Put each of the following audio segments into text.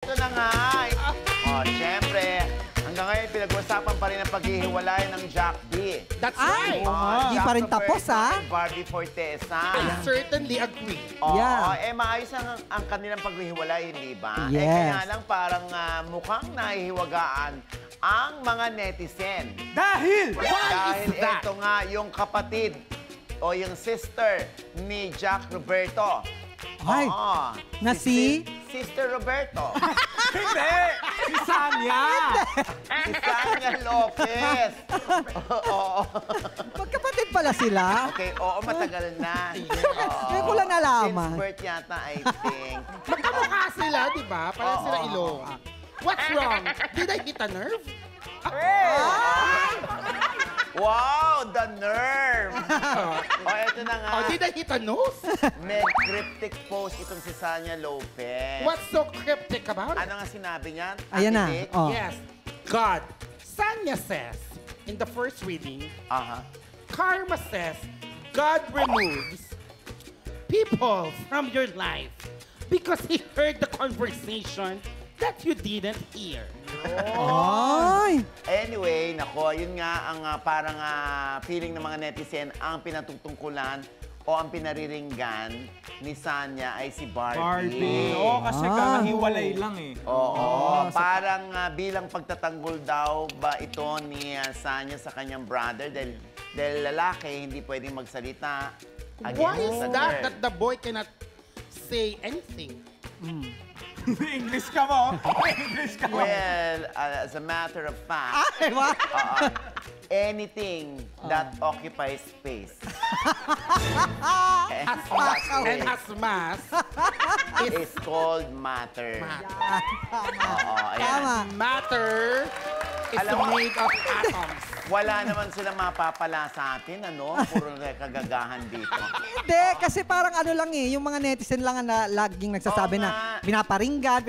Ito na nga. Siyempre, hanggang ngayon pinag-usapan pa rin ang paghihiwalay ng Jack B. That's right. Hindi pa rin tapos, ha? Barbie Fortesa. I certainly agree. Yeah. Maayos ang kanilang paghihiwalay, hindi ba? Yes. Kaya lang parang mukhang nahihiwagaan ang mga netizen. Dahil Ito nga yung kapatid o yung sister ni Jack Roberto. Ay, na si? Sister Roberto. Hindi! Si Sanya! Si Sanya Lopez. Oo. magkapatid pala sila. Okay, oo, matagal na. Ngayon ko lang nalaman. Since birth yata, I think. Magkamukha sila, di ba? Parang sila ilong. What's wrong? Did I hit a nerve? Wow, the nerve! Ito na nga. Did I hit a nose? May cryptic post itong si Sanya Lopez. What's so cryptic about it? Ano nga sinabi niyan? Ayan na. Ate Dick? Oh. Yes. God. Sanya says, in the first reading, Aha. Karma says, God removes people from your life because he heard the conversation that you didn't hear. Ay! Anyway, nako, yun nga ang parang feeling ng mga netizen, ang pinatutungkulan o ang pinariringgan ni Sanya ay si Barbie. Oo, kasi kakahiwalay lang eh. Oo, parang bilang pagtatanggol daw ba ito ni Sanya sa kanyang brother dahil lalaki hindi pwedeng magsalita Why against is the that girl. that the boy cannot say anything? English ka mo! English ka mo! Well, as a matter of fact, Ay, what? anything that occupies space And has mass is called matter. Oo, ayan. Tama. matter is Alam mo- made of atoms. Wala naman silang mapapala sa atin, ano? Puro kagagahan dito. Hindi, kasi parang ano lang eh, yung mga netizen lang na laging nagsasabi Oo na nga. pinaparinggan.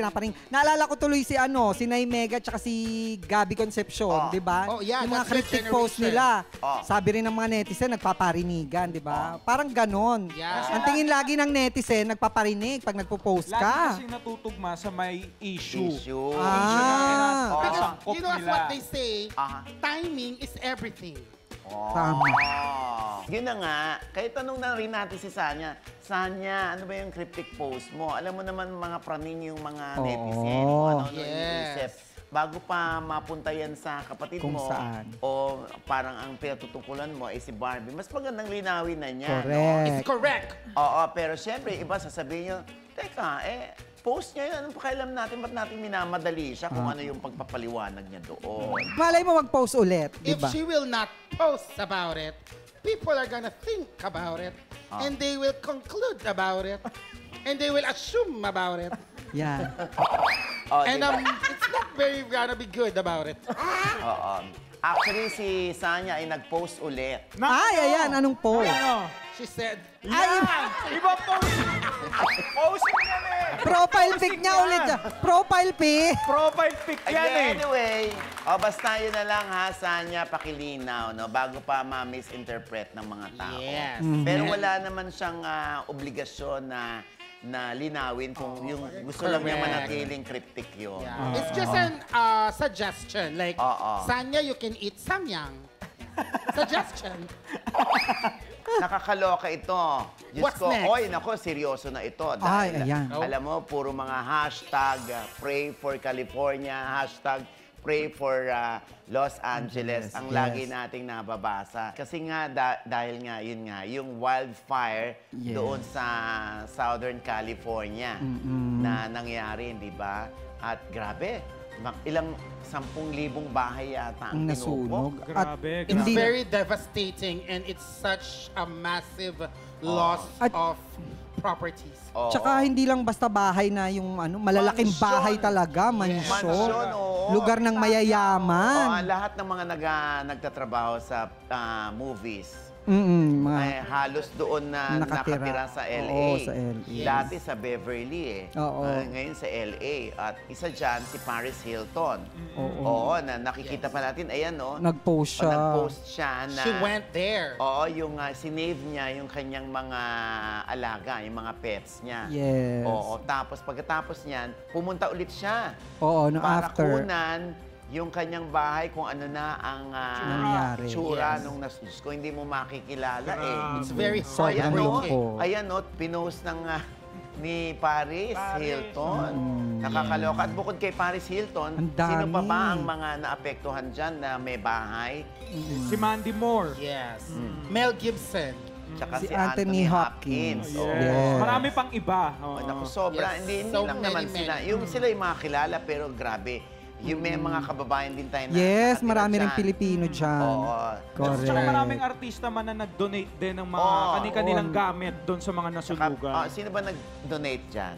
Naalala ko tuloy si si Nay Mega tsaka si Gabby Concepcion, di ba? Oh, yeah, yung mga that's the cryptic post generation. nila. Oh. Sabi rin ng mga netizen, nagpaparinigan, di ba? Parang ganon. Yeah. Ang tingin lagi ng netizen, nagpaparinig pag nagpo-post Lagi ka. kasing natutugma sa may issue. Ah. Oo. Because Sangkot you know nila. what they say, Aha. timing is everything. Tama. Yun na nga. Kaya tanong na rin natin si Sanya. Sanya, ano ba yung cryptic post mo? Alam mo naman mga praning yung mga Oo. netizen. Kung ano-ano Yes. iniisip. Bago pa mapunta yan sa kapatid Kung mo, saan. o parang ang pinatutungkulan mo ay si Barbie, mas magandang linawin na niya. no? Correct. It's correct. Oo, pero siyempre, iba sasabihin niyo, teka, post niya yun, anong pakialam natin, ba't natin minamadali siya kung ano yung pagpapaliwanag niya doon? Malay mo mag-post ulit, di If ba? she will not post about it, people are gonna think about it, and they will conclude about it, and they will assume about it. Yan. Oh, And diba? it's not very gonna be good about it. Oo. Actually, si Sanya ay nag-post ulit. Ay, ayan, anong post? Ano? She said, Yan! Ibang post! Posing yan eh! Profile pic niya ulit. Profile pic. Profile pic yan eh! Anyway, basta yun na lang ha, Sanya, pakilinaw, no? Bago pa ma-misinterpret ng mga tao. Yes. Pero wala naman siyang obligasyon na linawin kung yung gusto lang niya Correct. manatiling cryptic yun. It's just an suggestion. Like, Sanya, you can eat samyang. Suggestion. Nakakaloka ito. Diyos What's ko, next? oy, nako, seryoso na ito. Ay, ayan. Alam mo, puro mga hashtag, pray for California, hashtag, pray for Los Angeles, ang lagi nating nababasa. Kasi nga, dahil nga, yun nga, yung wildfire doon sa Southern California na nangyari, di ba? At grabe, ilang 10,000 bahay yata ang Ang nasunog. tinupok. At Grabe, It's hindi very devastating, and it's such a massive loss At- of properties. Oo. Tsaka hindi lang basta bahay na yung malalaking Mansyon. bahay talaga, Mansyon, mansyon. oo. Lugar ng mayayaman. Lahat ng mga nagtatrabaho sa movies, Mga Ay, halos doon na nakatira sa LA. Oo, sa LA. Dati sa Beverly eh. Oo. Ngayon sa LA. At isa dyan, si Paris Hilton. Oo. Oo, na nakikita pa natin. Ayan, no? Nag-post siya. Nag-post siya na... She went there. Oo, yung sinave niya yung kanyang mga alaga, yung mga pets niya. Yes. Oo, tapos pagkatapos niyan, pumunta ulit siya. Oo, no, Para after. kunan yung kanyang bahay kung ano na ang Nangyari. itsura Yes. nung nasus ko. Hindi mo makikilala eh. It's very So, ayan, Sobrang no? lungkot. Ayan, no? Pinost ng ni Paris Hilton. Nakakaloka. At bukod kay Paris Hilton, Ang dami. sino pa ba ang mga naapektuhan dyan na may bahay? Si Mandy Moore. Yes. Mel Gibson. Tsaka Si si Anthony Anthony Hopkins. Hopkins. Oo. Yes. Marami pang iba. Oo. Naku, sobra. Yes. Hindi So lang many, naman many. sila. Yung sila yung mga kilala, pero grabe. Yung may mga kababayan din tayo na Yes, nakatira marami rin dyan. Pilipino dyan. Oo. Correct. Tsaka maraming artista man na nag-donate din ng mga Oo. kani-kanilang gamit doon sa mga Tsaka, nasunugan. sino ba nag-donate dyan?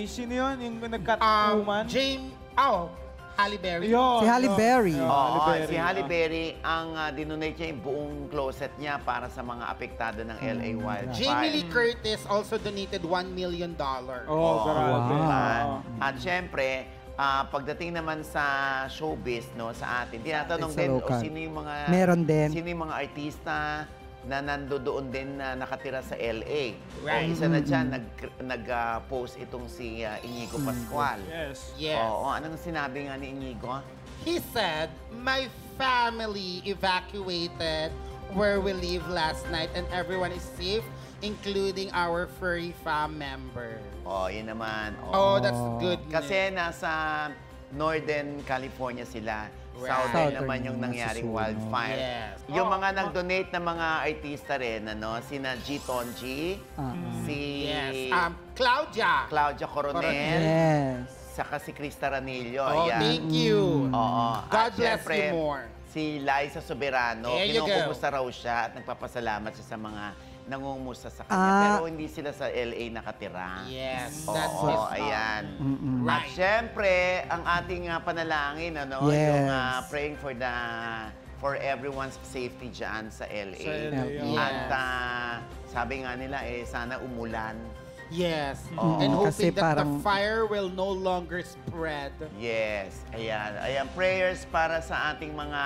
Sino yun? Yung nag-Catwoman? Halle Berry. Yun, Si Halle yun. Berry. Yun, Oo, Halle Berry. si Halle Berry, ang dinonate niya yung buong closet niya para sa mga apektado ng LA wildfire. Jamie Lee Curtis also donated $1 million. Oh, grabe. Diba? Oo. At syempre, pagdating naman sa showbiz, no, sa atin, tinatanong Sa din, local. sino yung mga... Meron din. Sino yung mga artista na nandoon din na nakatira sa LA. Right. O isa na dyan, nag-post itong si Inigo Pascual. Yes. Yes. Oo, anong sinabi nga ni Inigo? He said, my family evacuated where we live last night and everyone is safe, including our furry fam member. Oh, yun naman. Oh, that's good. Kasi nasa Northern California sila. Right. Southern Southern naman yung yung nangyaring nasusunog. wildfire. Yes. Yung mga nag-donate na mga artista rin, ano, sina G. Tonji, si Yes. Claudia. Claudia Coronel, Yes. saka si Krista Ranillo. Oh, Ayan. thank you. Oo. God At bless syempre, you more. Si Liza Soberano, There you go. kinukumusta raw siya at nagpapasalamat siya sa mga nangungumusta sa kanya. Pero hindi sila sa LA nakatira. Yes, Oo, that's his ayan. Right. At syempre, ang ating panalangin, ano, Yes. yung praying for everyone's safety dyan sa LA. Sa LA, Yes. At sabi nga nila, sana umulan. Yes. Oo. And Kasi hoping that the parang- fire will no longer spread. Yes, ayan. Ayan, prayers para sa ating mga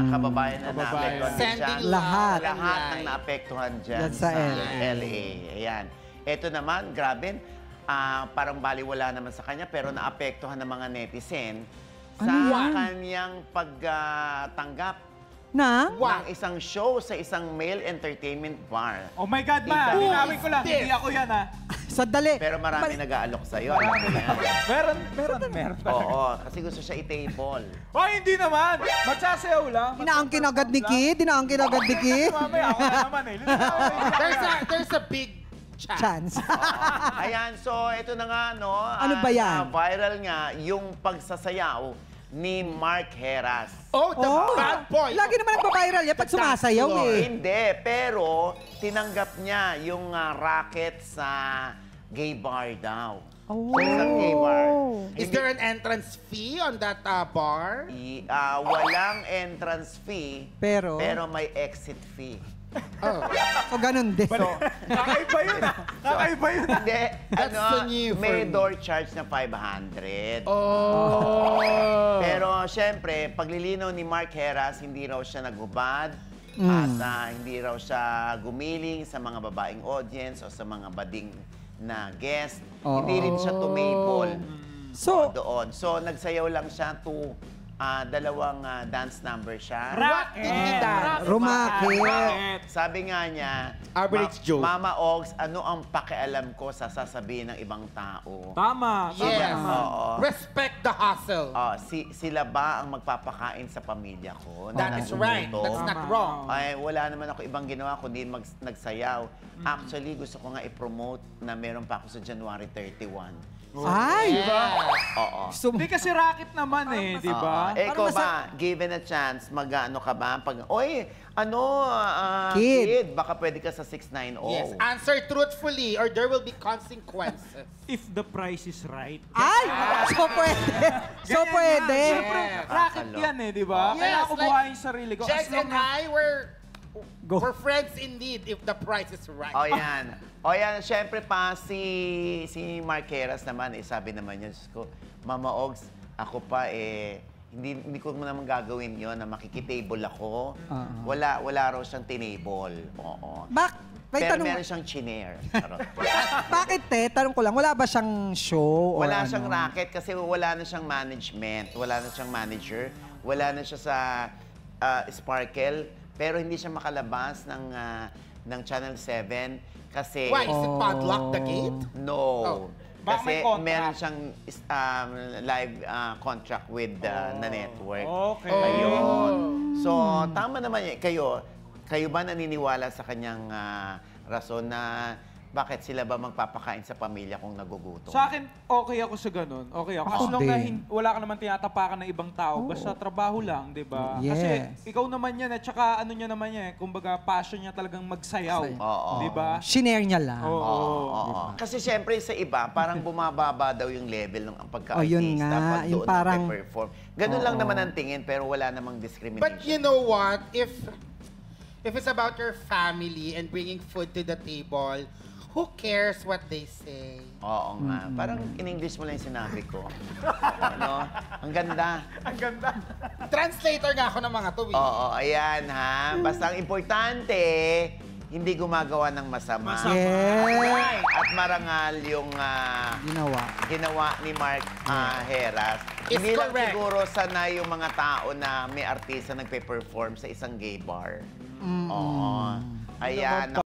kababayan na Kababayan. naapektuhan Sending dyan. Lahat. love and Lahat ng light. naapektuhan dyan Yan sa LA. Ayan. Ito naman, grabe, parang baliwala naman sa kanya, pero naapektuhan ng mga netizen sa Ano yan? kanyang pagtanggap Na? ng isang show sa isang male entertainment bar. Oh my God, ma! Ikaw. Linawin ko lang. This. Hindi ako yan, ha? Sandali. Pero marami nag-aalok sa'yo. Alam mo yan. Meron. Oo, kasi gusto siya i-table. Oh, hindi naman. Magsasayaw lang. Dinaangkin agad ni Kid. Dinaangkin agad ni Kid. Mamaya ako na naman eh. There's a big chance. Chance. Ayan, so ito na nga, no? Ano ba yan? Viral nga yung pagsasayaw ni Mark Heras. Oh, the bad boy. Lagi naman nagpa-viral yan pag sumasayaw eh. Hindi, pero tinanggap niya yung racket sa gay bar daw. Oh. Sa isang gay bar. Is there an entrance fee on that bar? Walang entrance fee, Pero, pero may exit fee. Oh. so ganun din. Kakaiba yun, ha? Kakaiba yun, ha? Hindi, That's so new for may me. door charge na 500. Oh. Pero syempre, paglilinaw ni Mark Heras, hindi raw siya nagubad at hindi raw siya gumiling sa mga babaeng audience o sa mga bading na guest. Oo. Hindi rin siya tumable So, doon. So, nagsayaw lang siya to dalawang dance number siya. Racket! Rumakit. Sabi nga niya, Average Joe. Mama Ogs, ano ang pakialam ko sa sasabihin ng ibang tao? Tama. Yes. Oo. Respect the hustle. Sila ba ang magpapakain sa pamilya ko? That is right. That's not wrong. Ay, wala naman ako ibang ginawa kundi nagsayaw. Actually, gusto ko nga i-promote na meron pa ako sa January 31. Ay! Oo. Gusto mo- Hindi kasi racket naman eh, di ba? Ikaw Parang ba, given a chance, mag-ano ka ba? Oy, Kid. kid, baka pwede ka sa 690. Yes. Answer truthfully or there will be consequences. If the price is right. Ay! So pwede. So pwede. Siyempre, racket yan eh, di ba? Kaya ako buhayin yung sarili ko. As Jex long and na... I were Go. We're friends indeed if the price is right. O yan. O yan, syempre pa si Mark Heras naman, sabi naman niya, Diyos ko, Mama Ogs, ako pa hindi ko naman gagawin yon na makikitable ako. Wala raw siyang tinable. Oo. Pero meron siyang chinair. Bakit tanong ko lang, wala ba siyang show? Or Wala siyang racket kasi wala na siyang management, wala na siyang manager, wala na siya sa Sparkle, pero hindi siya makalabas ng Channel 7 kasi... Why? Is it padlock the gate? No. Oh. Baka may Kasi contract. meron siyang live contract with the network. Okay. Ayun. So, tama naman yan. Kayo ba naniniwala sa kanyang rason na bakit sila ba magpapakain sa pamilya kung nagugutom? Sa akin, okay ako sa ganun. Okay ako. As Ako long na din. wala ka naman tinatapakan ng ibang tao, basta trabaho lang, di ba? Yes. Kasi ikaw naman yan, at saka ano niya naman yan, kumbaga passion niya talagang magsayaw. Oo. Di ba? Shinare niya lang. Oo. Oo. Kasi siyempre sa iba, parang bumababa daw yung level ng pagka-artista. Oh, yun nga. Pag Yung doon parang- perform. Ganun lang naman ang tingin, pero wala namang discrimination. But you know what? If it's about your family and bringing food to the table, who cares what they say? Oo nga. Parang in-English mo lang yung sinabi ko. Ano? Ang ganda. Ang ganda. Translator nga ako ng mga to. Oo, ayan ha. Basta ang importante, hindi gumagawa ng masama. Yes. At marangal yung ginawa ni Mark Heras. It's Hindi lang correct. siguro sanay yung mga tao na may artista nagpe-perform sa isang gay bar. Oo. Ayan.